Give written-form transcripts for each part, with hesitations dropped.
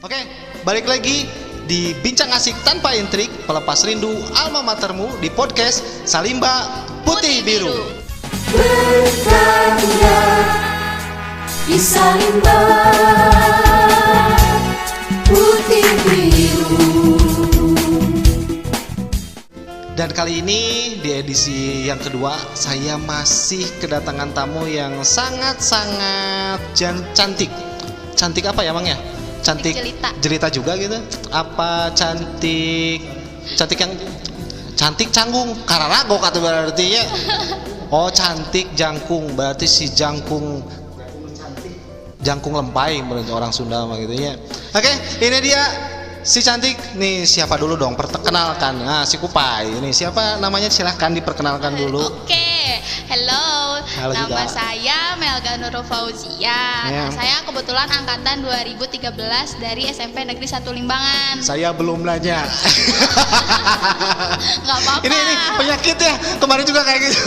Oke, balik lagi di Bincang Asik Tanpa Intrik, pelepas rindu alma matermu di podcast Salimba Putih Biru. Berkarya di Salimba Putih Biru. Dan kali ini di edisi yang kedua, saya masih kedatangan tamu yang sangat-sangat cantik. Cantik apa ya, Mang ya? Cantik jelita juga gitu. Apa cantik yang cantik canggung kararago kata berarti ya. Oh, cantik jangkung, berarti si jangkung lempai menurut orang Sunda mah gitu ya. Oke, ini dia si cantik. Nih siapa dulu dong, perkenalkan. Nah, si Kupai. Ini siapa namanya, silahkan diperkenalkan dulu. Oke, hello. Nama juga. saya Melga Nurul Fauzia. Ya. Nah, saya kebetulan angkatan 2013 dari SMP Negeri 1 Limbangan. Saya belum nanya. Nggak apa-apa. Ini penyakit ya. Kemarin juga kayak gitu.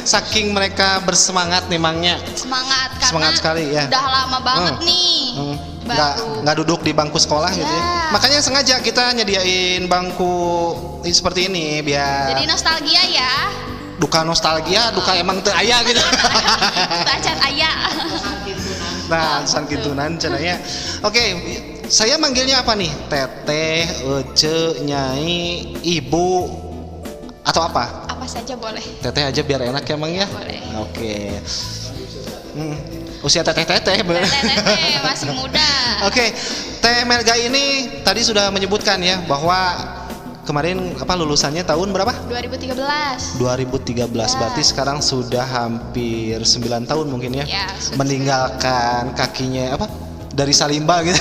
Saking mereka bersemangat nih Mangnya. Semangat karena Semangat sekali ya. udah lama banget nih. Nggak duduk di bangku sekolah gitu ya. Makanya sengaja kita nyediain bangku seperti ini biar Jadi nostalgia ya. duka nostalgia, duka emang teu aya gitu. Tacat ayah. Nah, sangkitunan cenanya. Oke, saya manggilnya apa nih? Teteh, Ece, Nyai, Ibu atau apa? Apa saja boleh. Teteh aja biar enak ya Mang ya. Boleh. Oke. Usia teteh bener. Teteh masih muda. Oke, Teh Melga ini tadi sudah menyebutkan ya bahwa kemarin lulusannya tahun berapa? 2013. 2013. Berarti sekarang sudah hampir 9 tahun mungkin ya. Ya, sudah. Meninggalkan kakinya dari Salimba gitu.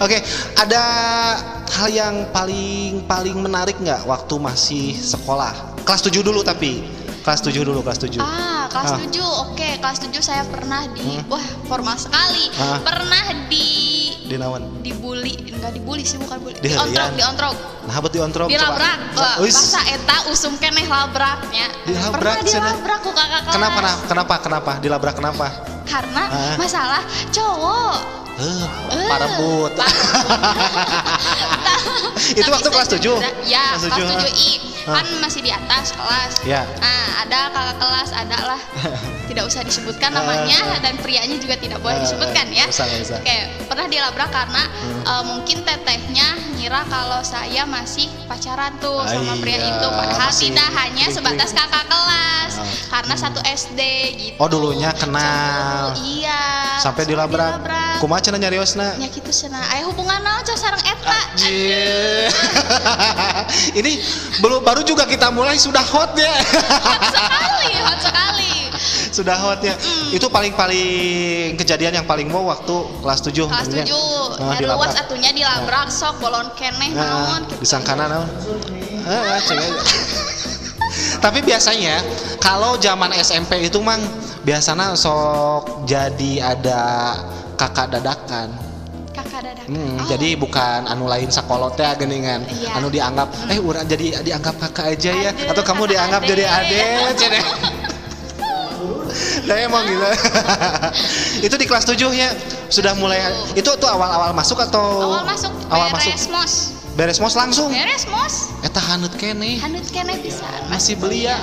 Oke, ada hal yang paling menarik nggak waktu masih sekolah? Kelas 7 dulu tapi. Kelas 7 dulu, kelas 7. Kelas 7. Oke, kelas 7 saya pernah wah, formal sekali. Pernah dibully, enggak dibully sih, bukan bully. Diontrog. Nah, buat diontrog. Dilabrak. Masa eta usum keneh labraknya. Dilabrak. Pernah dilabrak ku kakak kelas. Kenapa? Dilabrak kenapa? Karena masalah cowok. Parebut. Itu waktu kelas 7? Ya, kelas 7I. Kan masih di atas kelas. Ya. Nah, ada kakak kelas, ada lah. Tidak usah disebutkan namanya dan prianya juga tidak boleh disebutkan ya. Bisa. Oke, pernah dilabrak karena mungkin tetehnya ngira kalau saya masih pacaran tuh sama pria itu, padahal tidak, hanya sebatas kakak kelas. Karena satu SD gitu. Oh, dulunya kenal. Iya. Sampai dilabrak. Kumaha cenah nyariosna? Ya kitu cenah. Aya hubungan naon cah sareng eta? Ini baru juga kita mulai sudah hot ya. Hot sekali. Sudah hot ya. Itu paling kejadian yang paling wow waktu kelas 7. Kelas 7. Luas atunya dilabrak sok bolon keneh naon gitu. Disangkana naon? Tapi biasanya kalau zaman SMP itu Mang biasanya sok jadi ada kakak dadakan. Jadi bukan anu lain sakolotnya geningan. Iya. Anu dianggap urang jadi dianggap kakak aja ya. Atau kamu dianggap jadi adek cenah. Nah emang gitu. Itu di kelas 7 ya sudah mulai. Itu tuh awal masuk atau awal masuk beres mos langsung. Beres mos. Eta haneut keneh bisa. Masih belia.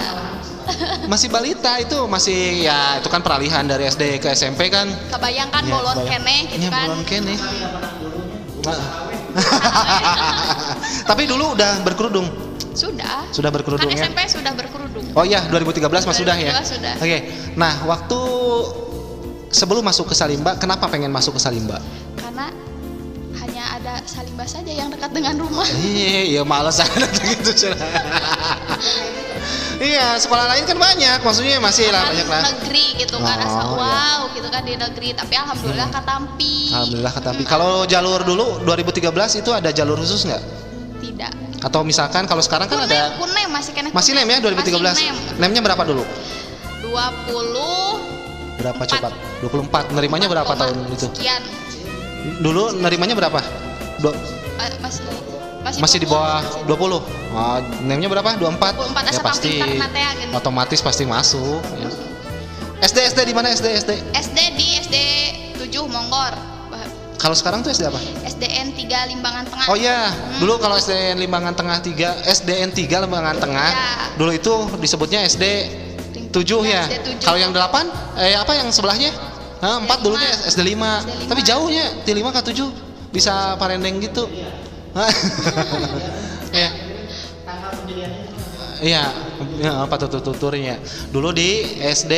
Masih balita itu masih ya, itu kan peralihan dari SD ke SMP kan. Kebayangkan ya, bolon keneh gitu kan. Bolon keneh. Tapi dulu udah berkerudung. Sudah berkerudung kan ya. SMP sudah berkerudung. Oh iya, 2013 mas sudah ya. Sudah. Oke. Nah, waktu sebelum masuk ke Salimba, kenapa pengen masuk ke Salimba? Karena hanya ada Salimba saja yang dekat dengan rumah. Iya, males ada gitu. Iya, sekolah lain kan banyak, maksudnya masih lah banyak lah. Negeri gitu kan, gitu kan di negeri. Tapi alhamdulillah ketampi. Kalau jalur dulu 2013 itu ada jalur khusus nggak? Tidak. Atau misalkan kalau sekarang kan ada. Kunem masih nem ya 2013. Nemnya berapa dulu? 20. Berapa coba? 24. Nerimanya berapa tahun itu? Sekian. Dulu nerimanya berapa? Masih di bawah 20. Nemnya berapa? 24. Ya pasti. Otomatis pasti masuk ya. SD di mana SD? SD di SD 7 Monggor. Kalau sekarang tuh SD apa? SDN 3 Limbangan Tengah. Oh iya, dulu kalau SDN Limbangan Tengah 3, SDN 3 Limbangan Tengah, Ya. dulu itu disebutnya SD 7 ya. SD 7. Kalau yang 8, apa yang sebelahnya? 4 dulunya SD 5. SD 5. Tapi jauhnya, di 5 ke 7 bisa parendeng gitu. Ya. Iya, apa tuturnya. Dulu di SD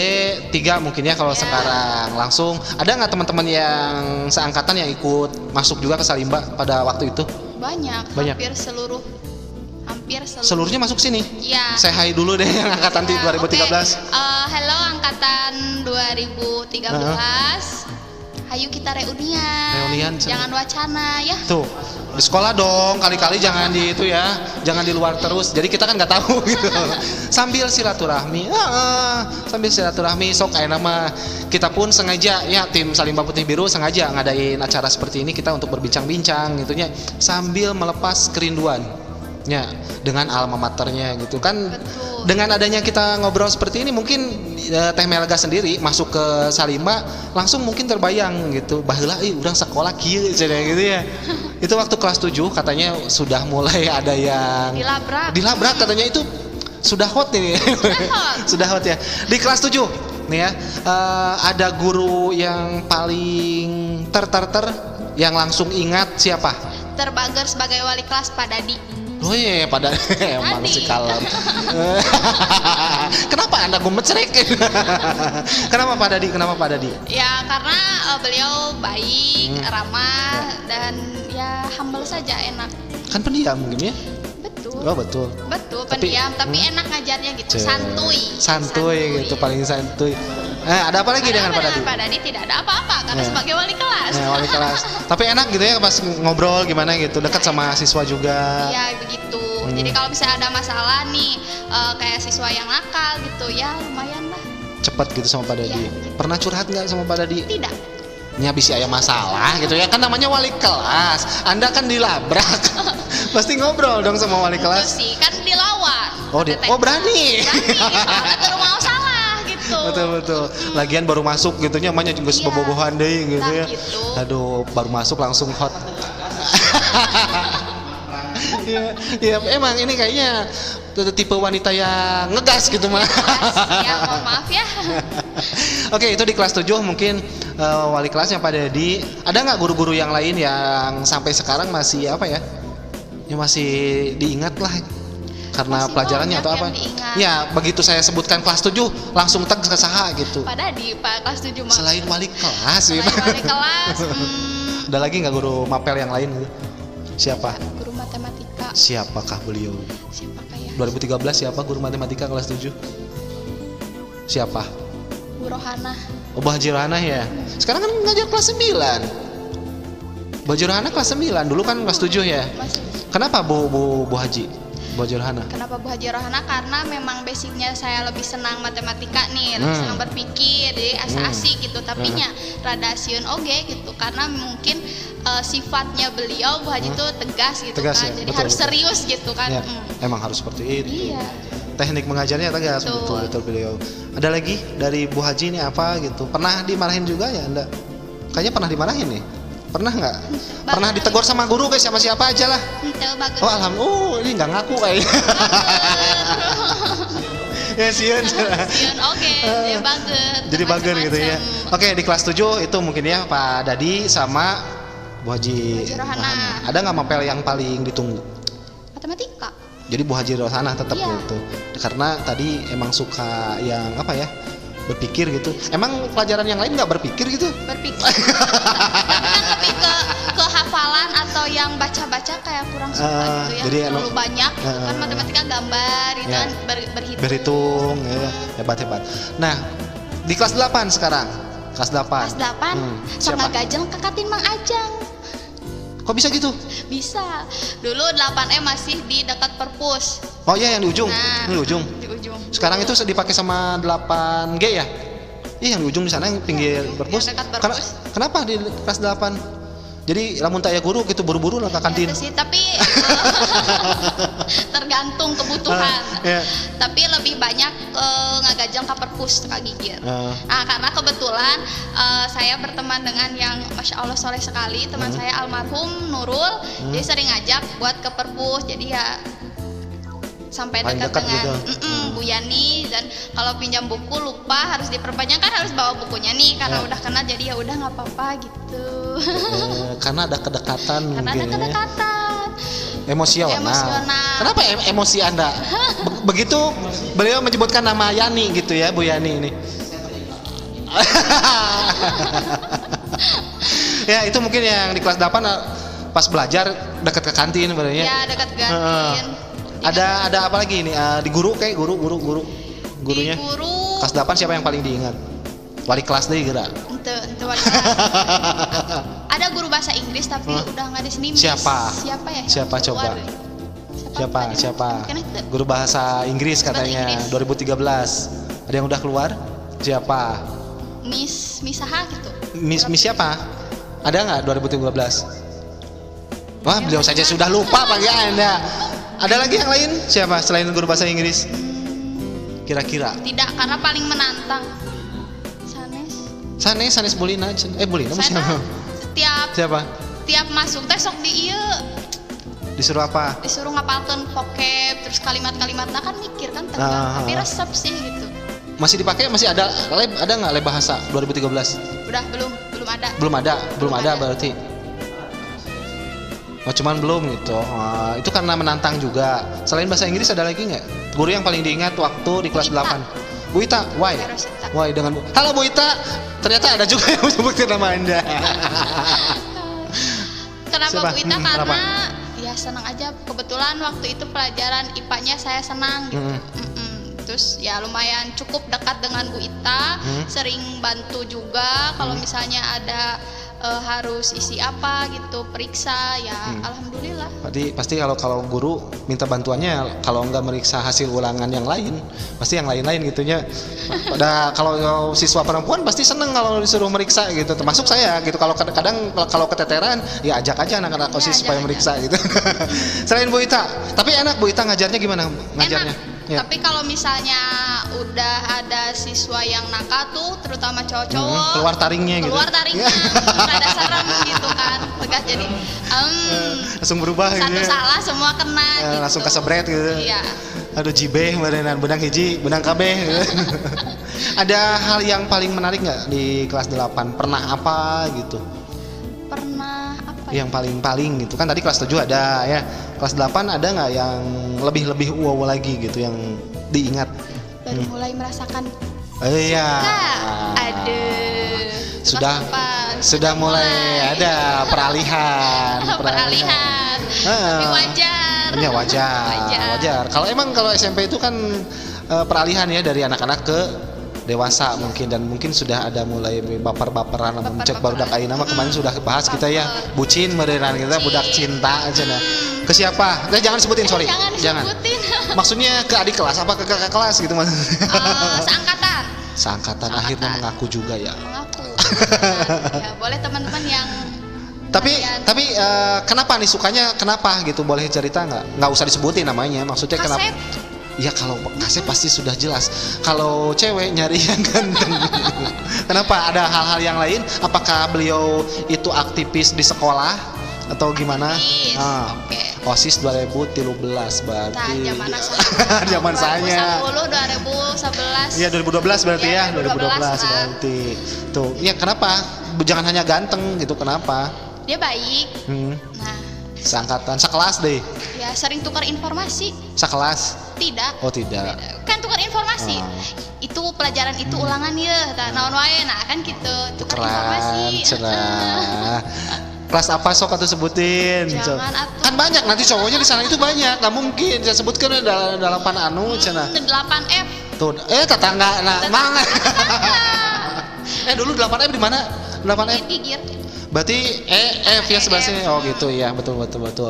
3 mungkin ya kalau sekarang. Langsung ada nggak teman-teman yang seangkatan yang ikut masuk juga ke Salimba pada waktu itu? Banyak. Hampir seluruh. Seluruhnya masuk sini? Iya. Saya hai dulu deh yang angkatan Ya, 2013. Halo angkatan 2013. Hayu kita reunian. Jangan wacana ya. Tuh, di sekolah dong, kali-kali jangan di itu ya, jangan di luar terus. Jadi kita kan nggak tahu gitu. Sambil silaturahmi, sok kayak nama kita pun sengaja ya tim Salimba Putih Biru sengaja ngadain acara seperti ini kita untuk berbincang-bincang gitunya sambil melepas kerinduan. Ya, dengan alma maternya gitu kan. Betul. Dengan adanya kita ngobrol seperti ini mungkin Teh Melga sendiri masuk ke Salimba langsung mungkin terbayang gitu baheula urang sekolah kieu cenah gitu ya. Itu waktu kelas 7 katanya sudah mulai ada yang dilabrak katanya itu sudah hot ini. Sudah hot ya. Di kelas 7 nih ya ada guru yang paling ter yang langsung ingat siapa? Terbager sebagai wali kelas Pak Dadi. Oh iya, pada emang si kalem. Kenapa Anda gemecerek? Kenapa Pak Dadi? Ya karena beliau baik, ramah dan ya humble saja, enak. Kan pendiam mungkin ya? Betul. Oh betul. Pendiam tapi enak ngajarnya gitu, santuy gitu, paling santuy. Ada apa lagi dengan Pak Dadi? Pak Dadi tidak ada apa-apa karena sebagai wali kelas. Wali kelas. Tapi enak gitu ya pas ngobrol gimana gitu, dekat sama siswa juga. Iya begitu. Jadi kalau misalnya ada masalah nih kayak siswa yang nakal gitu ya lumayan lah. Cepat gitu sama Pak Dadi. Ya. Pernah curhat nggak sama Pak Dadi? Tidak. Ini habis ada masalah gitu ya kan namanya wali kelas. Anda kan dilabrak. Pasti ngobrol dong sama wali kelas. Itu sih kan dilawan. Berani. Soalnya baru mau salah gitu. Betul. Lagian baru masuk gitu nya namanya juga sebobogohan deui gitu ya. Gitu. Aduh, baru masuk langsung hot. Ya, emang ini kayaknya tipe wanita yang ngegas gitu mah. Ya, mohon maaf ya. Oke, itu di kelas 7 mungkin wali kelasnya Pak Dadi. Ada nggak guru-guru yang lain yang sampai sekarang masih apa ya? Yang masih diingat lah karena masih pelajarannya atau apa? Ya, begitu saya sebutkan kelas 7 langsung teg ke saha gitu. Pak Dadi, Pak kelas 7 mah. Selain wali kelas Selain wali kelas. Ada lagi nggak guru mapel yang lain gitu? Siapa? Guru matematika. Siapakah beliau? Siapakah ya? 2013 siapa guru matematika kelas 7? Siapa? Bu Rohana. Oh, Bu Haji Rohana ya. Sekarang kan ngajar kelas 9. Bu Haji Rohana kelas 9, dulu kan kelas 7 ya. Masih. Kenapa Bu Haji? Bu Haji Rohana. Kenapa Bu Haji Rohana? Karena memang basicnya saya lebih senang matematika nih, lebih senang berpikir, jadi asik gitu. Tapi nya rada sieun oge gitu, karena mungkin sifatnya beliau Bu Haji itu tegas gitu kan, ya? jadi Betul, harus serius gitu kan. Ya, emang harus seperti itu. Iya. Teknik mengajarnya tegas, betul beliau. Ada lagi dari Bu Haji ini apa gitu? Pernah dimarahin juga ya Anda? Kayaknya pernah dimarahin nih. Pernah nggak? Pernah ditegur sama guru kayak siapa aja lah. Oh alhamdulillah, ini nggak ngaku kayaknya. Ya sieun. Oke, dia bager. Jadi bager gitu ya. Oke, di kelas 7 itu mungkin ya Pak Dadi sama Bu Haji Rohana. Ada nggak mapel yang paling ditunggu? Matematika. Jadi Bu Haji Rohana tetap Iya. gitu. Karena tadi emang suka yang apa ya? Berpikir gitu. Emang pelajaran yang lain nggak berpikir gitu? Berpikir. Tapi kan lebih ke hafalan atau yang baca-baca kayak kurang suka gitu ya. Jadi terlalu banyak gitu kan, matematika gambar gitu kan, berhitung. Berhitung ya. Hebat. Nah, di kelas 8 sekarang. Kelas 8. Kelas 8 sama Gajeng kekatin Mang Ajang. Kok bisa gitu? Bisa. Dulu 8E masih di dekat perpus. Oh iya yang di ujung. Nah, Di ujung. Sekarang itu dipakai sama 8G ya? Iya yang di ujung di sana yang pinggir perpus. Yang dekat perpus. Kenapa di kelas 8? Jadi lamun teu aya guru gitu buru-buru lah ke kantin. Itu sih, tapi tergantung kebutuhan. Ya. Tapi lebih banyak ngagajang ke perpus ka gigir. Nah, karena kebetulan saya berteman dengan yang Masya Allah soleh sekali, teman saya almarhum Nurul, jadi sering ngajak buat ke perpus. Jadi ya sampai Paling dekat dekat dengan gitu. Bu Yani, dan kalau pinjam buku lupa harus diperpanjang kan harus bawa bukunya nih karena Ya. udah kenal, jadi ya udah nggak apa-apa gitu. Karena ada kedekatan Karena ada mungkin ya. kedekatan. Emosional. Emosional. Kenapa emosi Anda? Begitu beliau menyebutkan nama Yani gitu ya, Bu Yani ini. Ya, itu mungkin yang di kelas 8 pas belajar dekat ke kantin sebenarnya. Ya dekat kantin. Ada apa lagi ini? Di guru kayak gurunya. Di guru Kelas 8 siapa yang paling diingat? Wali kelas deh kira. ente wali kelas. Ada guru bahasa Inggris tapi udah nggak di sini. Miss. Siapa? Siapa ya? Siapa coba? Keluar. Siapa? Kan itu. Guru bahasa Inggris katanya Inggris. 2013. Ada yang udah keluar? Siapa? Miss Saha gitu. Miss siapa? Ada nggak 2013? Wah, beliau saja sudah lupa pagi Anda. Ada lagi yang lain? Siapa selain guru bahasa Inggris? Kira-kira? Tidak, karena paling menantang. Sanes Bulina. Bulina masih Sana siapa? Siapa? tiap masuk teh sok di ieu Disuruh apa? disuruh ngapalkeun vocab, terus kalimat-kalimatna kan mikir kan tegang, tapi resep sih gitu. Masih dipakai? Masih ada nggak lab bahasa 2013? Udah belum ada. Belum ada berarti. Oh, cuman belum gitu. Itu karena menantang juga. Selain bahasa Inggris ada lagi nggak? Guru yang paling diingat waktu di kelas Bu Ita. 8. Bu Ita, why? Rosita. Why dengan Halo Bu Ita. Ternyata ada juga yang menyebutkan nama Anda. Kenapa Siapa? Bu Ita? Karena Kenapa? ya senang aja, kebetulan waktu itu pelajaran IPA-nya saya senang gitu. Terus ya lumayan cukup dekat dengan Bu Ita, sering bantu juga kalau misalnya ada harus isi apa gitu, periksa ya. Alhamdulillah. Pasti kalau guru minta bantuannya, kalau nggak meriksa hasil ulangan yang lain, pasti yang lain-lain gitunya. Pada kalau siswa perempuan pasti seneng kalau disuruh meriksa gitu. Termasuk saya gitu. Kalau kadang kalau keteteran, ya ajak aja anak-anak OSIS supaya ajak meriksa gitu. Selain Bu Ita, tapi enak Bu Ita ngajarnya gimana? Ngajarnya? Enak. Ya. Tapi kalau misalnya udah ada siswa yang nakal tuh, terutama cowok-cowok, Keluar taringnya gitu. keluar taringnya, rada serem gitu kan, tegas jadi Langsung berubah satu gitu. salah semua kena gitu. Langsung kesebret gitu. Iya. Aduh jibeh beneran benang hiji, benang kabeh gitu. Ada hal yang paling menarik nggak di kelas 8? Pernah apa gitu? Pernah apa ya? Yang paling gitu kan tadi kelas 7 ada ya. Kelas 8 ada nggak yang lebih wow lagi gitu yang diingat? Baru mulai merasakan Iya. Aduh. Sudah Kelas 8. sudah mulai ada peralihan. Peralihan. Tapi wajar. Ya wajar. Kalau SMP itu kan peralihan ya dari anak-anak ke dewasa mungkin, dan mungkin sudah ada mulai baper-baperan cek barudak ayeuna mah kemarin sudah bahas kita ya, bucin beneran kita budak cinta aja nah. Ke siapa? Jangan sebutin, sorry. Jangan disebutin. Maksudnya ke adik kelas apa ke kakak kelas gitu mas? Seangkatan. Seangkatan akhirnya mengaku juga ya. Mengaku. Ya, boleh teman-teman yang Tapi kalian- kenapa nih sukanya, kenapa gitu, boleh cerita nggak? Nggak usah disebutin namanya, maksudnya kenapa? Kasep. Ya kalau kasep pasti sudah jelas. Kalau cewek nyari yang ganteng. Kenapa? Ada hal-hal yang lain? Apakah beliau itu aktivis di sekolah atau gimana? Aktivis, oke. OSIS 2013 berarti. Nah, Zaman saya. 2010, 2011. Iya 2012 berarti ya, Iya, 2012 lah. berarti. Tuh, ya kenapa? Jangan hanya ganteng gitu, kenapa? Dia baik. Nah, Seangkatan, sekelas deh. ya sering tukar informasi. Sekelas? Tidak. Oh tidak. Kan tukar informasi. Itu pelajaran itu ulangan ya, naon wae, nah kan gitu. Tukar informasi. Keren, cenah. Kelas apa sok atau sebutin? Sok. Jangan atuh. Kan banyak nanti cowoknya di sana itu banyak. Nggak mungkin saya sebutkan delapan anu cenah. 8F. Tuh, tetangga mang. Dulu 8F di mana? 8F. Gigir. Berarti F ya sebelah sini. Oh gitu ya, betul.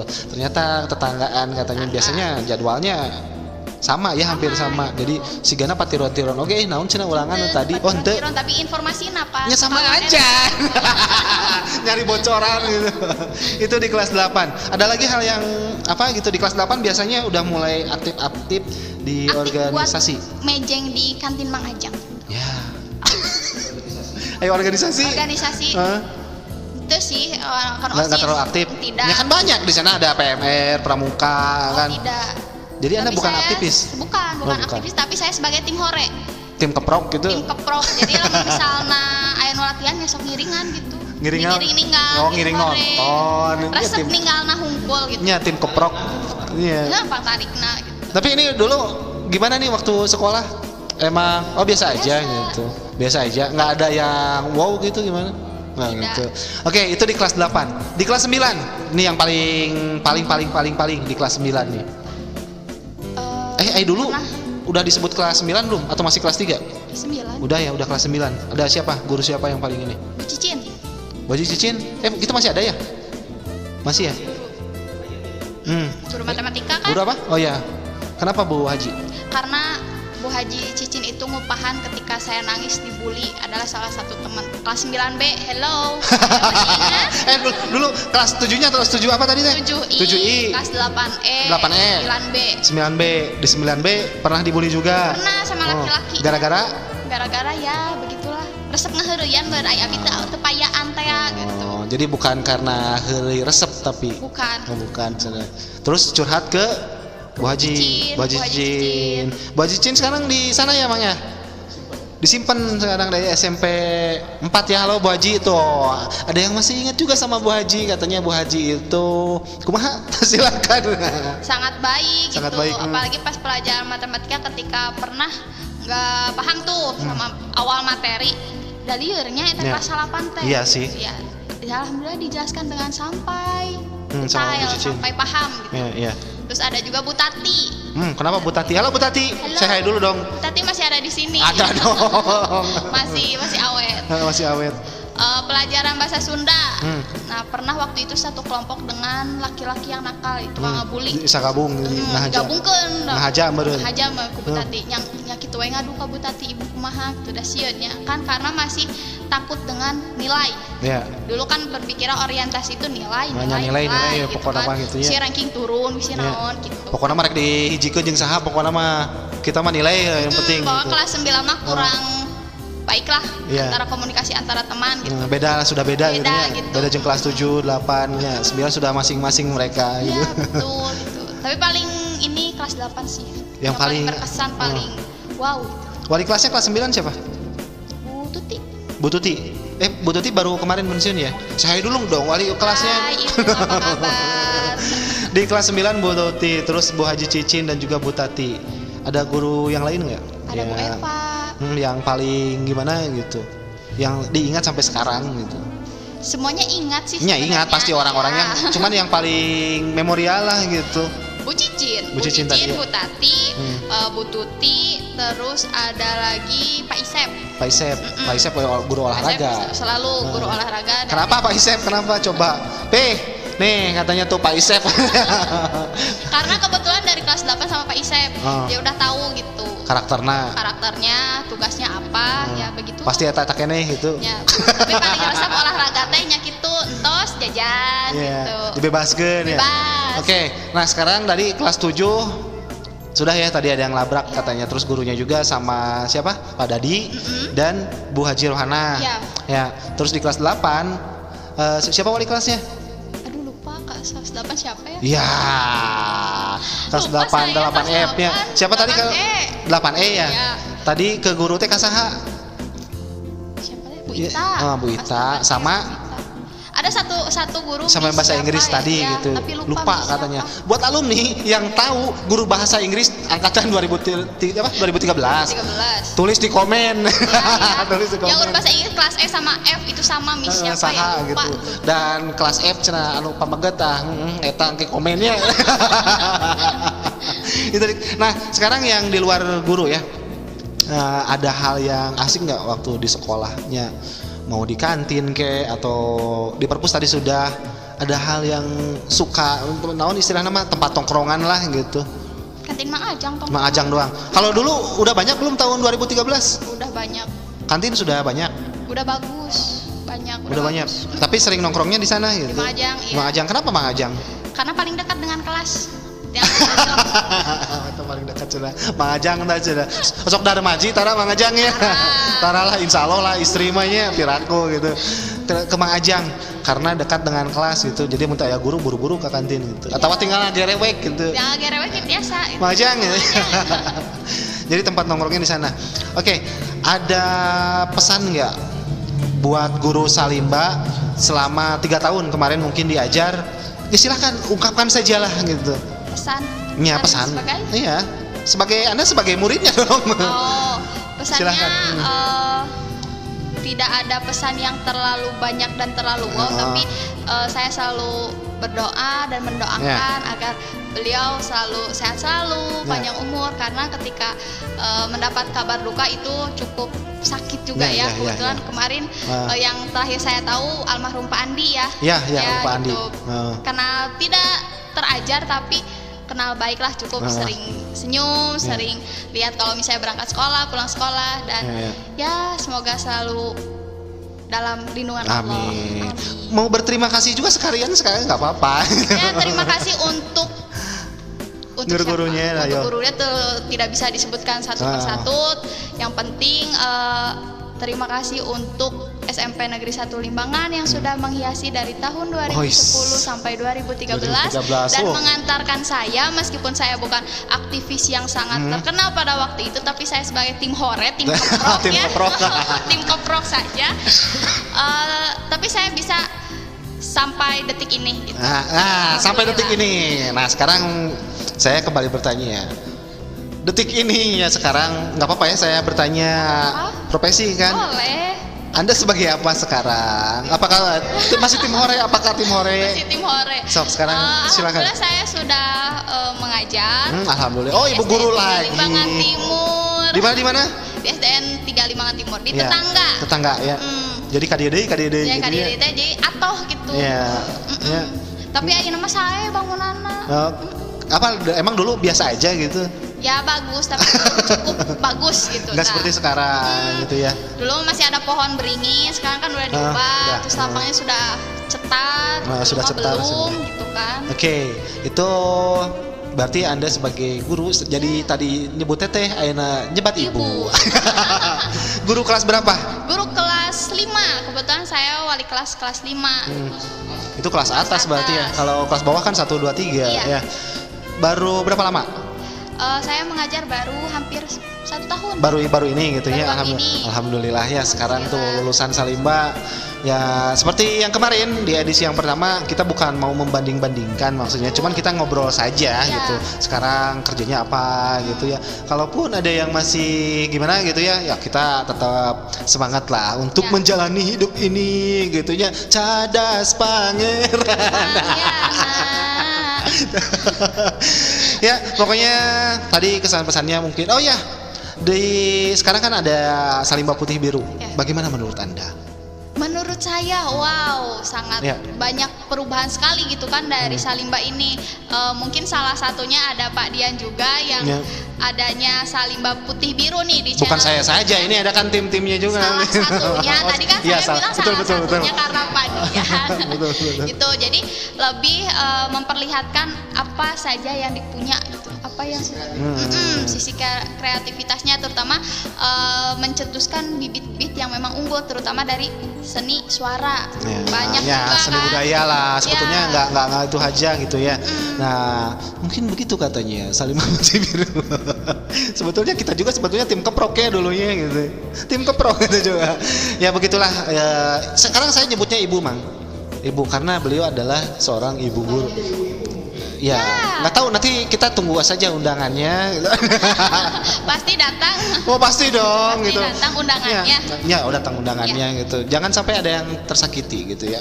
Ternyata tetanggaan katanya biasanya jadwalnya sama ya, hampir sama. Jadi sigana patiron-tiron oke naon cenah ulangan tadi. Oh henteu. Tapi informasinya apa? Ya sama aja. Nyari bocoran gitu. Itu di kelas 8. Ada lagi hal yang apa gitu di kelas 8 biasanya udah mulai aktif-aktif di organisasi. Buat mejeng di kantin Mang Ajang. Ya. Ayo organisasi. Itu sih kan nggak terlalu aktif. Tidak. Ya kan banyak di sana ada PMR, Pramuka kan. Tidak. Jadi Anda Tapi bukan saya, aktivis. Bukan aktivis, tapi saya sebagai tim hore. Tim keprok gitu. Tim keprok. Jadi lamun misalnya aya nu latihan besok ngiringan gitu. Ngiringan. Ninggal. Ngiring nonton. Resep ninggalna hungkul gitu. Nya tim keprok. Iya. Gampang tarikna gitu. Tapi ini dulu gimana nih waktu sekolah? Emang biasa aja gitu. Biasa aja, nggak ada yang wow gitu gimana? Nah, gitu. Oke, itu di kelas 8. Di kelas 9. Ini yang paling di kelas 9 nih. Dulu pernah. Udah disebut kelas 9 belum atau masih kelas 3? 9. Udah ya, udah kelas 9. Ada siapa? Guru siapa yang paling ini? Bu Cicin. Bu Cicin? Kita masih ada ya? Masih ya? Guru matematika kan? Guru apa? Oh ya. Kenapa Bu Haji? Karena Bu Haji Cicin itu ngupahan ketika saya nangis dibully adalah salah satu teman kelas 9B. Hello. Saya masih ingat. Dulu kelas 7-nya atau 7 apa tadi teh? 7I. Kelas 8E. 9B. 9B. Di 9B pernah dibully juga. Pernah sama laki-laki. Gara-gara ya begitulah. Resep ngeheureuyan beun aya abi teh tepayaan teh gitu. Jadi bukan karena heureuy resep tapi. Bukan. Bukan. Terus curhat ke Bu Haji, Bu Haji Cicin sekarang di sana ya Mang ya? Disimpan sekarang dari SMP 4 ya. Halo Bu Haji tuh. Ada yang masih ingat juga sama Bu Haji, katanya Bu Haji itu kumaha? Silakan. Sangat baik Sangat gitu. baik. Apalagi pas pelajaran matematika ketika pernah nggak paham tuh sama awal materi. Dalieurnya itu kelas 8 teh. Iya sih. Ya, alhamdulillah dijelaskan dengan sampai sampai paham gitu. Iya. Terus ada juga Bu Tati. Kenapa Bu Tati? Halo Bu Tati. Saya dulu dong. Bu Tati masih ada di sini. Ada dong. masih awet. Masih awet. Pelajaran bahasa Sunda. Nah, pernah waktu itu satu kelompok dengan laki-laki yang nakal itu ngabuli. Sakabung gabungkeun. Ngahaja meureun. Ngahaja mah ku Bu Tati. Nya kitu we ngadu ka Bu Tati ibu kumaha kitu da sieun nya. Kan karena masih takut dengan nilai. Iya. Dulu kan berpikiran orientasi itu nilai ya, gitu pokoknya kan. gitu ya. Si ranking turun, bisa naon gitu. Pokoknya mah rek dihijikeun jeung saha, pokoknya mah kita mah nilai yang penting bahwa gitu. Kelas 9 mah kurang baiklah antara komunikasi antara teman gitu. Sudah beda gitu ya. Gitu. Beda jeung kelas 7, 8 ya. 9 sudah masing-masing mereka gitu. Iya, betul gitu. Tapi paling ini kelas 8 sih. Yang paling berkesan, paling wow. Wali kelasnya kelas 9 siapa? Bu Tuti. Bu Tuti. Bu Tuti baru kemarin pensiun ya? Saya dulu dong wali kelasnya. Ibu apa kabar? Di kelas 9 Bu Tuti, terus Bu Haji Cicin dan juga Bu Tati. Ada guru yang lain nggak? Ada Bu Eva. Yang paling gimana gitu? Yang diingat sampai sekarang gitu? Semuanya ingat sih. Ingat pasti orang-orangnya. Cuman yang paling memorial lah gitu. Bu Cicin tadi, Bu Tati, Bu Tuti, terus ada lagi Pak Isep. Pak Isep guru olahraga. Selalu guru olahraga. Kenapa Pak Isep? Kenapa coba? Nih katanya tuh Pak Isep. Karena kebetulan dari kelas 8 sama Pak Isep, dia udah tahu gitu. Karakternya, tugasnya apa, ya begitu. Pasti eta kene gitu. Ya, tapi paling resep olahraga teh nya kitu entos jajan gitu. Dibebaskeun ya. Oke, nah sekarang dari kelas 7 sudah ya, tadi ada yang labrak katanya, terus gurunya juga sama siapa? Pak Dadi dan Bu Haji Rohana. Ya, terus di kelas 8 siapa wali kelasnya? Aduh lupa, kelas 8 siapa ya? Iya. Kelas 8 F-nya. Siapa tadi ke 8E ya? Tadi ke guru teh kasaha? Siapa ya? Bu Ita. Bu Ita sama ada satu guru sama bahasa Inggris tadi gitu. Tapi lupa katanya. Buat alumni yang tahu guru bahasa Inggris angkatan 2013. Tulis di komen. Tulis di komen. Yang guru bahasa Inggris kelas E sama F itu sama Miss siapa ya? Lupa. Gitu. Dan kelas F cenah anu pameget eta ke komennya. Itu. Nah, sekarang yang di luar guru ya. Ada hal yang asik nggak waktu di sekolahnya? Mau di kantin atau di perpus tadi sudah ada hal yang suka naon istilahnya mah tempat tongkrongan lah gitu. Kantin Mang Ajang toh. Mang Ajang doang. Kalau dulu udah banyak belum tahun 2013? Udah banyak. Kantin sudah banyak. Udah bagus. Banyak. Udah banyak. Tapi sering nongkrongnya di sana gitu. Di Mang Ajang, iya. Mang Ajang. Kenapa Mang Ajang? Karena paling dekat dengan kelas. Itu paling dekat sudah. Mang Ajang dah sudah. Sok dari maji tara Mang Ajang ya. Tara lah insya Allah lah istri mahnya piraku gitu. Ke Mang Ajang karena dekat dengan kelas gitu. Jadi minta ya guru buru-buru ke kantin gitu. Atau tinggal gerewek gitu. Ya gerewek biasa. Mang Ajang ya. Jadi tempat nongkrongnya di sana. Oke, ada pesan nggak buat guru Salimba selama 3 tahun kemarin mungkin diajar? Ya silahkan ungkapkan sajalah gitu. Pesan. Iya pesan. Sebagai? Iya. Anda sebagai muridnya dong. Oh, pesannya Silahkan. Tidak ada pesan yang terlalu banyak dan terlalu wow, tapi saya selalu berdoa dan mendoakan agar beliau selalu sehat selalu, panjang umur, karena ketika mendapat kabar duka itu cukup sakit juga ya. Kebetulan kemarin yang terakhir saya tahu almarhum Pak Andi ya. Pak Andi. Gitu. Karena tidak terajar tapi kenal baik lah, cukup sering senyum, sering lihat kalau misalnya berangkat sekolah, pulang sekolah, dan ya semoga selalu dalam lindungan Allah. Amin. Mau berterima kasih juga sekalian nggak apa-apa. Ya terima kasih untuk guru-gurunya, untuk gurunya tuh tidak bisa disebutkan satu persatu. Yang penting terima kasih untuk SMP Negeri 1 Limbangan yang sudah menghiasi dari tahun 2010 sampai 2013 dan mengantarkan saya, meskipun saya bukan aktivis yang sangat terkenal pada waktu itu, tapi saya sebagai tim hore, tim keprok tim keprok saja. Tapi saya bisa sampai detik ini gitu. Sampai detik ini. Nah, sekarang saya kembali bertanya ya. Detik ini ya sekarang nggak apa-apa ya saya bertanya profesi kan? Boleh. Anda sebagai apa sekarang? Apakah masih tim hore? Apakah tim hore? Masih tim hore. Sok sekarang silakan. Alhamdulillah saya sudah mengajar. Alhamdulillah. Oh, ibu guru lagi. Di Limbangan Timur. Di mana? Di SDN 3 Limbangan Timur. Di tetangga. Tetangga ya. Jadi KDD ya, gitu ya. KDD jadi atoh gitu. Iya. Ya. Tapi ayo nama saya bangunanna. Apa emang dulu biasa aja gitu? Ya bagus, tapi cukup bagus gitu. Nggak seperti sekarang gitu ya. Dulu masih ada pohon beringin, sekarang kan udah diubah, terus lapangnya sudah cetar, sudah cetar belum gitu kan. Oke, itu berarti Anda sebagai guru, jadi tadi nyebut teteh, ayeuna nyebat ibu. Guru kelas berapa? Guru kelas 5, kebetulan saya wali kelas 5. Itu kelas atas berarti ya. Kalau kelas bawah kan 1, 2, 3 ya. Baru berapa lama? Saya mengajar baru hampir 1 tahun. Baru ini gitu ya. Alhamdulillah ya sekarang tuh lulusan Salimba ya seperti yang kemarin di edisi yang pertama kita bukan mau membanding-bandingkan maksudnya, cuman kita ngobrol saja gitu. Sekarang kerjanya apa gitu ya. Kalaupun ada yang masih gimana gitu ya kita tetap semangat lah untuk menjalani hidup ini gitu ya. Cadas pangeran. Ya pokoknya tadi kesan-pesannya mungkin sekarang kan ada Salimba Putih Biru. Bagaimana menurut Anda? Menurut saya sangat banyak perubahan sekali gitu kan dari Salimba ini. Mungkin salah satunya ada Pak Dian juga yang adanya Salimba Putih Biru nih di channel. Bukan saya saja, ini ada kan tim-timnya juga. Salah satunya tadi kan saya bilang salah satunya karena Pak Dian. Gitu. Jadi lebih memperlihatkan apa saja yang dipunya gitu. Apa yang sisi kreativitasnya, terutama mencetuskan bibit-bibit yang memang unggul, terutama dari seni suara. Banyak juga seni kan budaya lah sebetulnya nggak itu aja gitu ya. Nah mungkin begitu katanya Salimba Putih Biru. Sebetulnya kita juga tim keprok ya dulunya gitu, tim keprok gitu juga ya. Begitulah sekarang saya nyebutnya ibu karena beliau adalah seorang ibu guru. Ya, nggak tahu, nanti kita tunggu saja undangannya. Pasti datang. Oh pasti dong, pasti gitu. Datang undangannya. Datang undangannya gitu. Jangan sampai ada yang tersakiti gitu ya.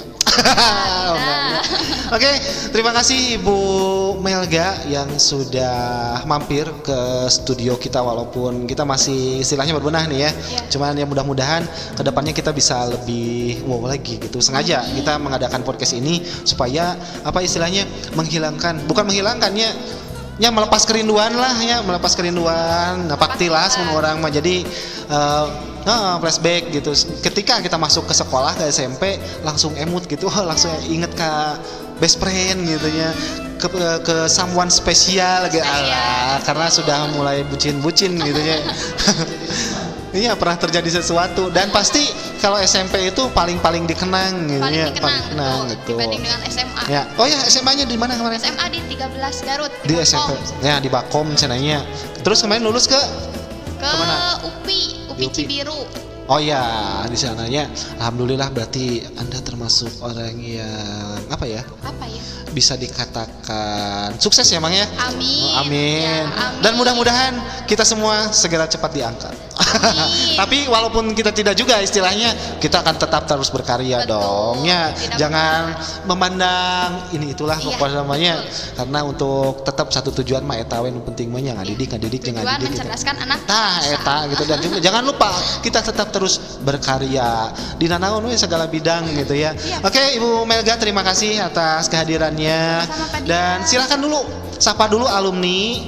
Oke, terima kasih Ibu Melga yang sudah mampir ke studio kita, walaupun kita masih istilahnya berbenah nih ya. Cuman ya mudah-mudahan kedepannya kita bisa lebih wow lagi gitu. Sengaja kita mengadakan podcast ini supaya apa istilahnya bukan menghilangkannya, ya melepas kerinduan lah ya, melepas kerinduan napaktilah semua orang mah. Jadi flashback gitu. Ketika kita masuk ke sekolah ke SMP langsung emut gitu, langsung inget ke best friend gitu ya, ke someone spesial gitu karena sudah mulai bucin-bucin gitu ya. Iya, pernah terjadi sesuatu dan pasti kalau SMP itu paling dikenang gitu ya, paling dikenang gitu. Dibanding dengan SMA. Ya. Oh ya, SMA-nya di mana kemarin? SMA di 13 Garut. Di SMP. Ya, di Bakom cenanya. Terus kemarin lulus ke kemana? UPI Cibiru. Oh ya, di sananya. Alhamdulillah berarti Anda termasuk orang yang apa ya? Bisa dikatakan sukses ya, Mang ya? Amin. Amin. Ya, amin. Dan mudah-mudahan kita semua segera cepat diangkat. Tapi walaupun kita tidak juga istilahnya, kita akan tetap terus berkarya. Betul. Dong. Ya, jangan memandang ini itulah pokoknya namanya. Karena untuk tetap satu tujuan mah eta we nu penting mah nya ngadidik jangan didik. Mencerdaskan anak. Tah eta gitu dan juga jangan lupa kita tetap terus berkarya di nanaon we segala bidang gitu ya. Oke, Ibu Melga, terima kasih atas kehadirannya. Dan silakan dulu sapa dulu alumni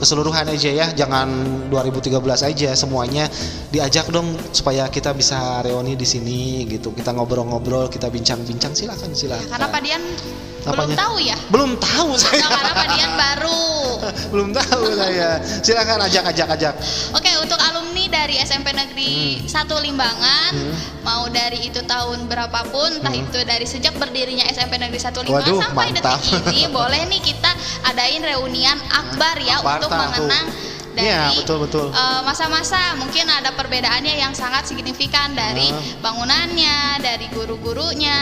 keseluruhan aja ya, jangan 2013 aja, semuanya diajak dong supaya kita bisa reuni di sini gitu, kita ngobrol-ngobrol, kita bincang-bincang, silakan. Karena Pak Dian belum tahu ya? Belum tahu saya. Karena Pak Dian baru. Belum tahu saya. Silakan ajak. Oke, untuk alumni dari SMP Negeri 1 Limbangan, mau dari itu tahun berapapun, entah itu dari sejak berdirinya SMP Negeri 1 Limbangan sampai mantap. detik ini, boleh nih kita adain reunian akbar ya untuk mengenang dari betul. Masa-masa mungkin ada perbedaannya yang sangat signifikan dari bangunannya, dari guru-gurunya,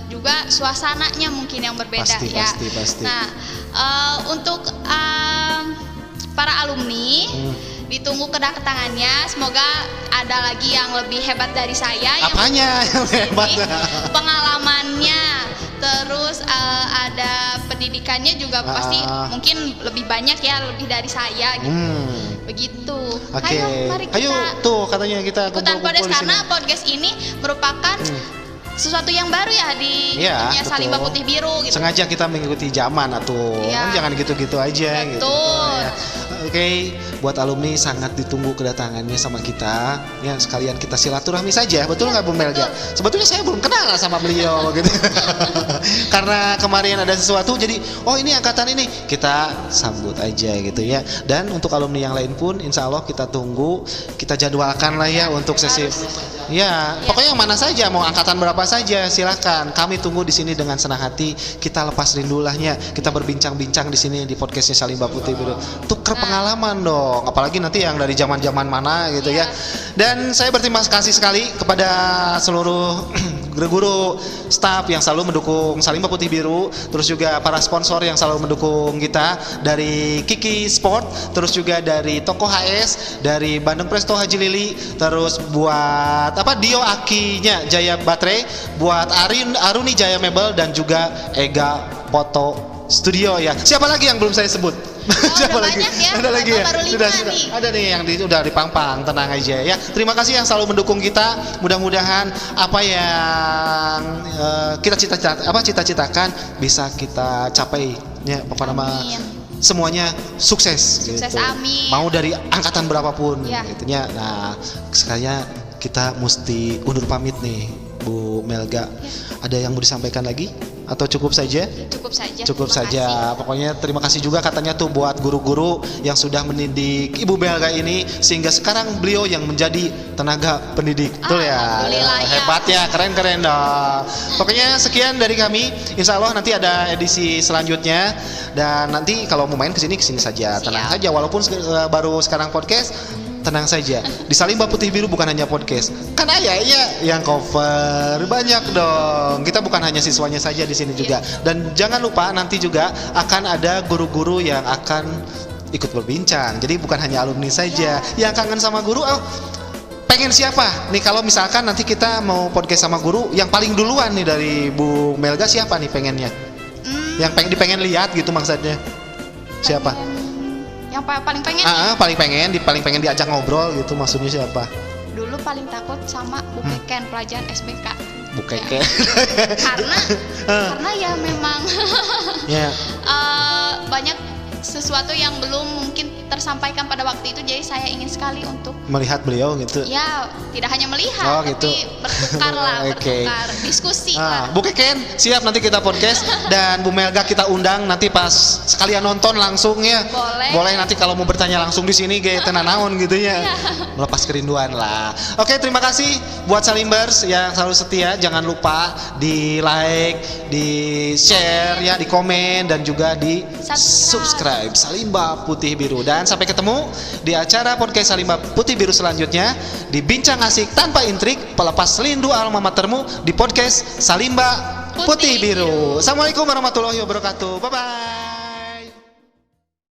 juga suasananya mungkin yang berbeda ya. Pasti. Nah, untuk para alumni ditunggu kedatangannya, semoga ada lagi yang lebih hebat dari saya. Apanya yang hebat? Pengalamannya, terus ada pendidikannya juga pasti mungkin lebih banyak ya, lebih dari saya gitu. Begitu. Okay. Mari kita. Ayo tuh katanya kita ikutan podcast karena podcast ini merupakan sesuatu yang baru ya di dunia Salimba Putih Biru gitu. Sengaja kita mengikuti zaman kan jangan gitu-gitu aja. Betul. Gitu. Ya. Oke, buat alumni sangat ditunggu kedatangannya sama kita. Ya, sekalian kita silaturahmi saja. Betul nggak Bu Melga? Sebetulnya saya belum kenal sama beliau gitu. Karena kemarin ada sesuatu jadi ini angkatan ini, kita sambut aja gitu ya. Dan untuk alumni yang lain pun insya Allah kita tunggu, kita jadwalkan lah ya untuk sesi. Pokoknya yang mana saja, mau angkatan berapa saja silakan. Kami tunggu di sini dengan senang hati. Kita lepas rindulahnya. Kita berbincang-bincang di sini di podcastnya Salimba Putih Biru. Tuker pengalaman dong. Apalagi nanti yang dari zaman-zaman mana gitu ya. Dan saya berterima kasih sekali kepada seluruh guru-guru, staf yang selalu mendukung Salimba Putih Biru, terus juga para sponsor yang selalu mendukung kita dari Kiki Sport, terus juga dari Toko HS, dari Bandeng Presto Haji Lili, terus buat Dio Akinya Jaya Baterai, buat Aruni Jaya Mebel, dan juga Ega Foto Studio ya. Siapa lagi yang belum saya sebut? Siapa lagi? Ya. Ada lagi ya? Sudah. Nih. Ada nih yang udah dipang-pang, tenang aja ya. Terima kasih yang selalu mendukung kita. Mudah-mudahan apa yang kita cita-citakan bisa kita capai ya. Semuanya sukses gitu. Amin. Mau dari angkatan berapapun gitu ya. Nah, sekalinya kita mesti undur pamit nih, Bu Melga. Ada yang mau disampaikan lagi? Atau cukup saja? Cukup saja. Pokoknya terima kasih juga katanya tuh buat guru-guru yang sudah mendidik Ibu Melga ini sehingga sekarang beliau yang menjadi tenaga pendidik. Betul ya? Hebat ya, keren dong. Pokoknya sekian dari kami. Insya Allah nanti ada edisi selanjutnya dan nanti kalau mau main kesini saja. Tenang saja. Walaupun baru sekarang podcast. Tenang saja, di Salimba Putih Biru bukan hanya podcast, kan ya yang cover banyak dong. Kita bukan hanya siswanya saja di sini juga. Dan jangan lupa nanti juga akan ada guru-guru yang akan ikut berbincang. Jadi bukan hanya alumni saja yang kangen sama guru. Pengen siapa nih kalau misalkan nanti kita mau podcast sama guru, yang paling duluan nih dari Bu Melga siapa nih pengennya? Yang dipengen lihat gitu maksudnya. Siapa? Yang paling pengen paling pengen diajak ngobrol gitu maksudnya siapa? Dulu paling takut sama Bu Keken, pelajaran SBK. Bu Keken. Karena ya memang banyak sesuatu yang belum mungkin tersampaikan pada waktu itu, jadi saya ingin sekali untuk melihat beliau gitu. ya tidak hanya melihat gitu. tapi bertukar lah, Oke. bertukar diskusi lah. Bu Keken siap, nanti kita podcast dan Bu Melga kita undang nanti pas sekalian nonton langsung ya. Boleh. Nanti kalau mau bertanya langsung di sini kayak tenan naon gitu ya. Melepas kerinduan lah. Oke, terima kasih buat Salimbers yang selalu setia. Jangan lupa di like, di share ya, di komen dan juga di subscribe Salimba Putih Biru. Dan sampai ketemu di acara podcast Salimba Putih Biru selanjutnya di Bincang Asik Tanpa Intrik, pelepas rindu alma matermu di podcast Salimba Putih Biru. Assalamualaikum warahmatullahi wabarakatuh. Bye bye.